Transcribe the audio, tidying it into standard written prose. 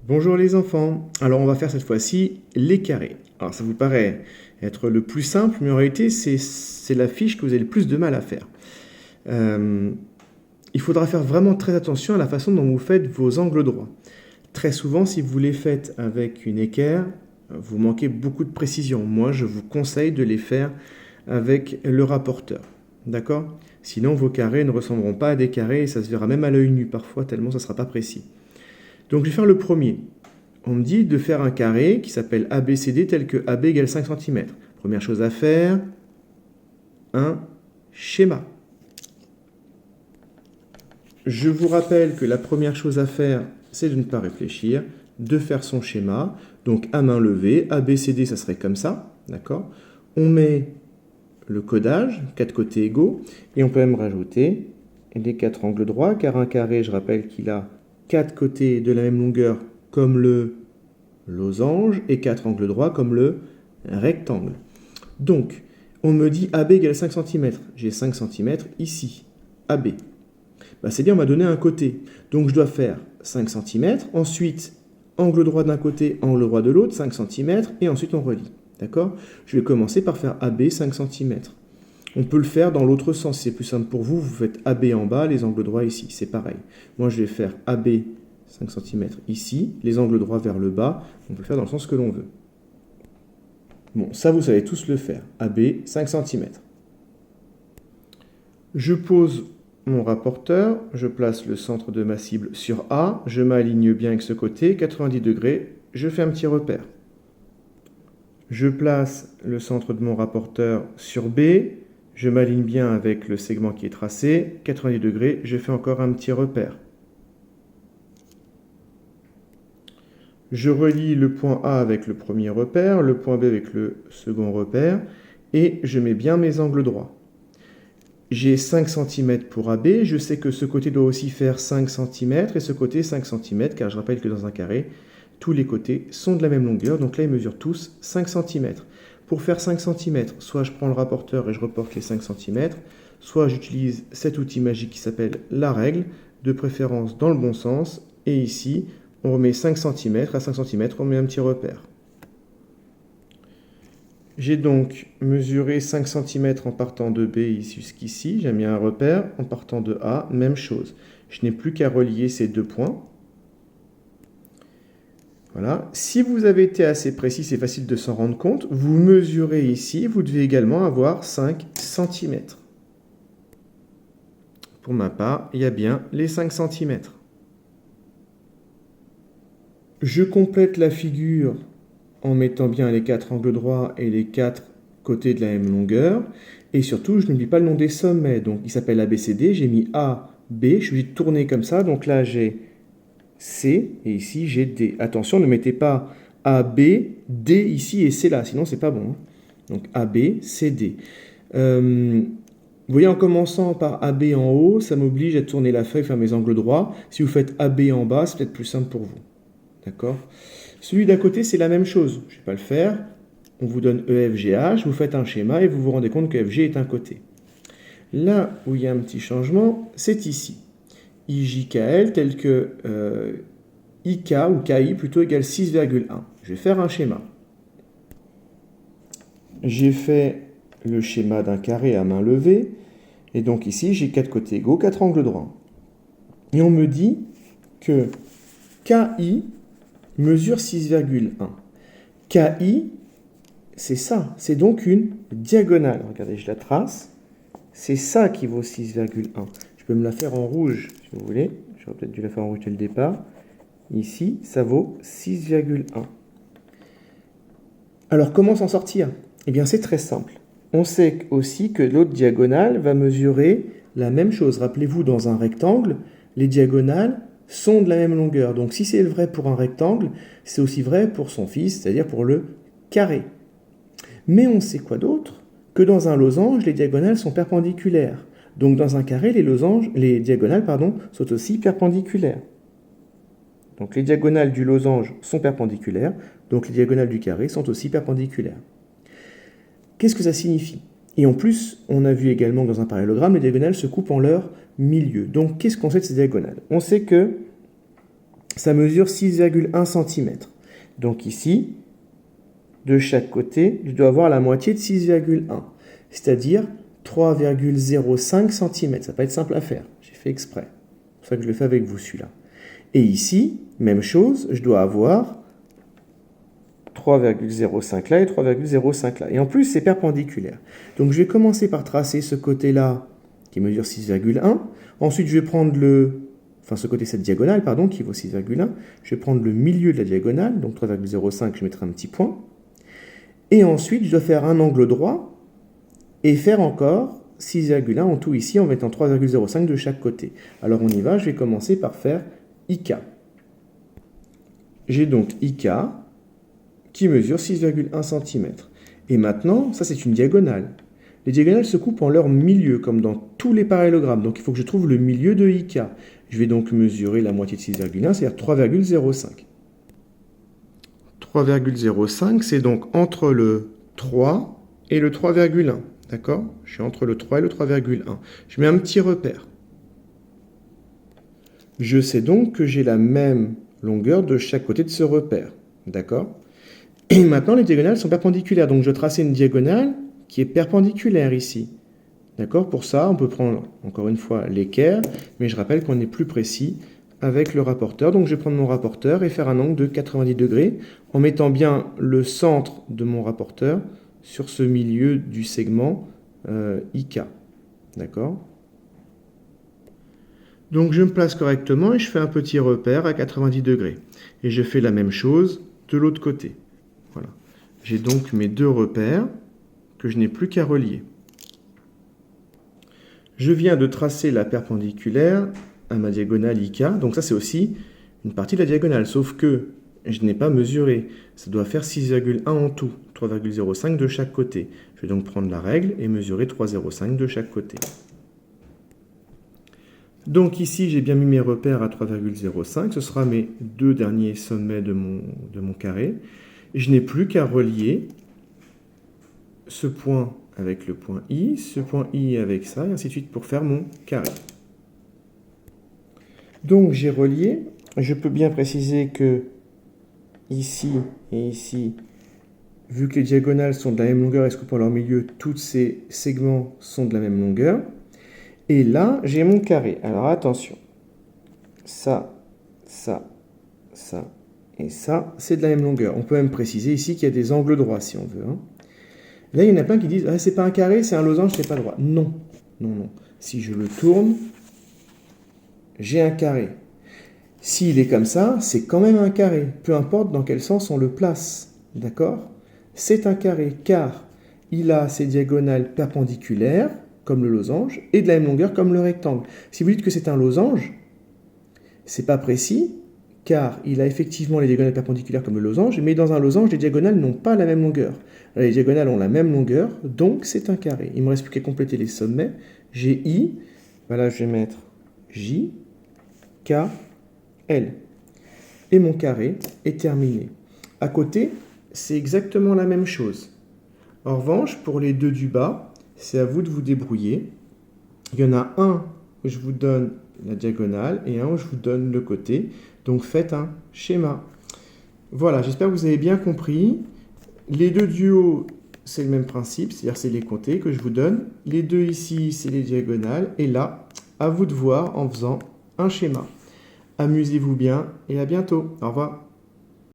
Bonjour les enfants. Alors on va faire cette fois-ci les carrés. Alors ça vous paraît être le plus simple, mais en réalité c'est la fiche que vous avez le plus de mal à faire. Il faudra faire vraiment très attention à la façon dont vous faites vos angles droits. Très souvent, si vous les faites avec une équerre, vous manquez beaucoup de précision. Moi, je vous conseille de les faire avec le rapporteur. D'accord? Sinon, vos carrés ne ressembleront pas à des carrés et ça se verra même à l'œil nu parfois, tellement ça ne sera pas précis. Donc je vais faire le premier. On me dit de faire un carré qui s'appelle ABCD tel que AB égale 5 cm. Première chose à faire, un schéma. Je vous rappelle que la première chose à faire, c'est de ne pas réfléchir, de faire son schéma. Donc à main levée, ABCD, ça serait comme ça, d'accord? On met le codage, 4 côtés égaux, et on peut même rajouter les 4 angles droits, car un carré, je rappelle qu'il a 4 côtés de la même longueur comme le losange et 4 angles droits comme le rectangle. Donc, on me dit AB égale 5 cm. J'ai 5 cm ici, AB. C'est bien, on m'a donné un côté. Donc, je dois faire 5 cm, ensuite, angle droit d'un côté, angle droit de l'autre, 5 cm, et ensuite on relie. D'accord? Je vais commencer par faire AB 5 cm. On peut le faire dans l'autre sens, si c'est plus simple pour vous. Vous faites AB en bas, les angles droits ici, c'est pareil. Moi, je vais faire AB 5 cm ici, les angles droits vers le bas. On peut le faire dans le sens que l'on veut. Bon, ça, vous savez tous le faire. AB 5 cm. Je pose mon rapporteur, je place le centre de ma cible sur A, je m'aligne bien avec ce côté, 90 degrés, je fais un petit repère. Je place le centre de mon rapporteur sur B, je m'aligne bien avec le segment qui est tracé, 90 degrés, je fais encore un petit repère. Je relie le point A avec le premier repère, le point B avec le second repère, et je mets bien mes angles droits. J'ai 5 cm pour AB, je sais que ce côté doit aussi faire 5 cm et ce côté 5 cm, car je rappelle que dans un carré, tous les côtés sont de la même longueur, donc là ils mesurent tous 5 cm. Pour faire 5 cm, soit je prends le rapporteur et je reporte les 5 cm, soit j'utilise cet outil magique qui s'appelle la règle, de préférence dans le bon sens, et ici on remet 5 cm, à 5 cm on met un petit repère. J'ai donc mesuré 5 cm en partant de B jusqu'ici, j'ai mis un repère, en partant de A, même chose. Je n'ai plus qu'à relier ces deux points. Voilà. Si vous avez été assez précis, c'est facile de s'en rendre compte. Vous mesurez ici, vous devez également avoir 5 cm. Pour ma part, il y a bien les 5 cm. Je complète la figure en mettant bien les 4 angles droits et les 4 côtés de la même longueur. Et surtout, je n'oublie pas le nom des sommets. Donc, il s'appelle ABCD. J'ai mis A, B. Je suis obligé de tourner comme ça. Donc là, j'ai C et ici, j'ai D. Attention, ne mettez pas A, B, D ici et C là. Sinon, c'est pas bon. Donc, A, B, C, D. Vous voyez, en commençant par AB en haut, ça m'oblige à tourner la feuille, faire mes angles droits. Si vous faites AB en bas, c'est peut-être plus simple pour vous. D'accord? Celui d'à côté, c'est la même chose. Je ne vais pas le faire. On vous donne EFGH, vous faites un schéma et vous vous rendez compte que FG est un côté. Là où il y a un petit changement, c'est ici. IJKL tel que IK ou KI plutôt égale 6,1. Je vais faire un schéma. J'ai fait le schéma d'un carré à main levée. Et donc ici, j'ai 4 côtés égaux, 4 angles droits. Et on me dit que KI mesure 6,1. KI, c'est ça. C'est donc une diagonale. Regardez, je la trace. C'est ça qui vaut 6,1. Je peux me la faire en rouge, si vous voulez. J'aurais peut-être dû la faire en rouge dès le départ. Ici, ça vaut 6,1. Alors, comment s'en sortir? Eh bien, c'est très simple. On sait aussi que l'autre diagonale va mesurer la même chose. Rappelez-vous, dans un rectangle, les diagonales sont de la même longueur. Donc si c'est vrai pour un rectangle, c'est aussi vrai pour son fils, c'est-à-dire pour le carré. Mais on sait quoi d'autre? Que dans un losange, les diagonales sont perpendiculaires. Donc dans un carré, les diagonales sont aussi perpendiculaires. Donc les diagonales du losange sont perpendiculaires, donc les diagonales du carré sont aussi perpendiculaires. Qu'est-ce que ça signifie? Et en plus, on a vu également que dans un parallélogramme, les diagonales se coupent en leur milieu. Donc, qu'est-ce qu'on sait de ces diagonales? On sait que ça mesure 6,1 cm. Donc ici, de chaque côté, je dois avoir la moitié de 6,1, c'est-à-dire 3,05 cm. Ça va pas être simple à faire, j'ai fait exprès. C'est pour ça que je le fais avec vous celui-là. Et ici, même chose, je dois avoir 3,05 là et 3,05 là. Et en plus, c'est perpendiculaire. Donc je vais commencer par tracer ce côté-là qui mesure 6,1. Ensuite, je vais prendre ce côté, cette diagonale, pardon, qui vaut 6,1. Je vais prendre le milieu de la diagonale, donc 3,05, je mettrai un petit point. Et ensuite, je dois faire un angle droit et faire encore 6,1 en tout ici en mettant 3,05 de chaque côté. Alors on y va, je vais commencer par faire IK. J'ai donc IK qui mesure 6,1 cm. Et maintenant, ça c'est une diagonale. Les diagonales se coupent en leur milieu, comme dans tous les parallélogrammes. Donc il faut que je trouve le milieu de IK. Je vais donc mesurer la moitié de 6,1, c'est-à-dire 3,05. 3,05, c'est donc entre le 3 et le 3,1. D'accord? Je suis entre le 3 et le 3,1. Je mets un petit repère. Je sais donc que j'ai la même longueur de chaque côté de ce repère. D'accord? Et maintenant, les diagonales sont perpendiculaires. Donc, je vais tracer une diagonale qui est perpendiculaire ici. D'accord? Pour ça, on peut prendre, encore une fois, l'équerre. Mais je rappelle qu'on est plus précis avec le rapporteur. Donc, je vais prendre mon rapporteur et faire un angle de 90 degrés en mettant bien le centre de mon rapporteur sur ce milieu du segment IK. D'accord? Donc je me place correctement et je fais un petit repère à 90 degrés. Et je fais la même chose de l'autre côté. Voilà. J'ai donc mes deux repères que je n'ai plus qu'à relier. Je viens de tracer la perpendiculaire à ma diagonale IK. Donc ça c'est aussi une partie de la diagonale, sauf que je n'ai pas mesuré. Ça doit faire 6,1 en tout, 3,05 de chaque côté. Je vais donc prendre la règle et mesurer 3,05 de chaque côté. Donc ici, j'ai bien mis mes repères à 3,05. Ce sera mes deux derniers sommets de mon carré. Et je n'ai plus qu'à relier ce point avec le point I, ce point I avec ça, et ainsi de suite pour faire mon carré. Donc j'ai relié. Je peux bien préciser que ici et ici, vu que les diagonales sont de la même longueur et se coupent en leur milieu, tous ces segments sont de la même longueur. Et là, j'ai mon carré. Alors attention, ça, ça, ça et ça, c'est de la même longueur. On peut même préciser ici qu'il y a des angles droits si on veut. Hein. Là, il y en a plein qui disent « Ah, c'est pas un carré, c'est un losange, c'est pas droit. » Non, non, non. Si je le tourne, j'ai un carré. S'il est comme ça, c'est quand même un carré. Peu importe dans quel sens on le place. D'accord? C'est un carré car il a ses diagonales perpendiculaires, comme le losange, et de la même longueur comme le rectangle. Si vous dites que c'est un losange, c'est pas précis, car il a effectivement les diagonales perpendiculaires comme le losange, mais dans un losange, les diagonales n'ont pas la même longueur. Là, les diagonales ont la même longueur, donc c'est un carré. Il me reste plus qu'à compléter les sommets. J'ai I, voilà, je vais mettre J, K, L. Et mon carré est terminé. À côté, c'est exactement la même chose. En revanche, pour les deux du bas, c'est à vous de vous débrouiller. Il y en a un où je vous donne la diagonale et un où je vous donne le côté. Donc faites un schéma. Voilà, j'espère que vous avez bien compris. Les deux du haut, c'est le même principe, c'est-à-dire c'est les côtés que je vous donne. Les deux ici, c'est les diagonales. Et là, à vous de voir en faisant un schéma. Amusez-vous bien et à bientôt. Au revoir.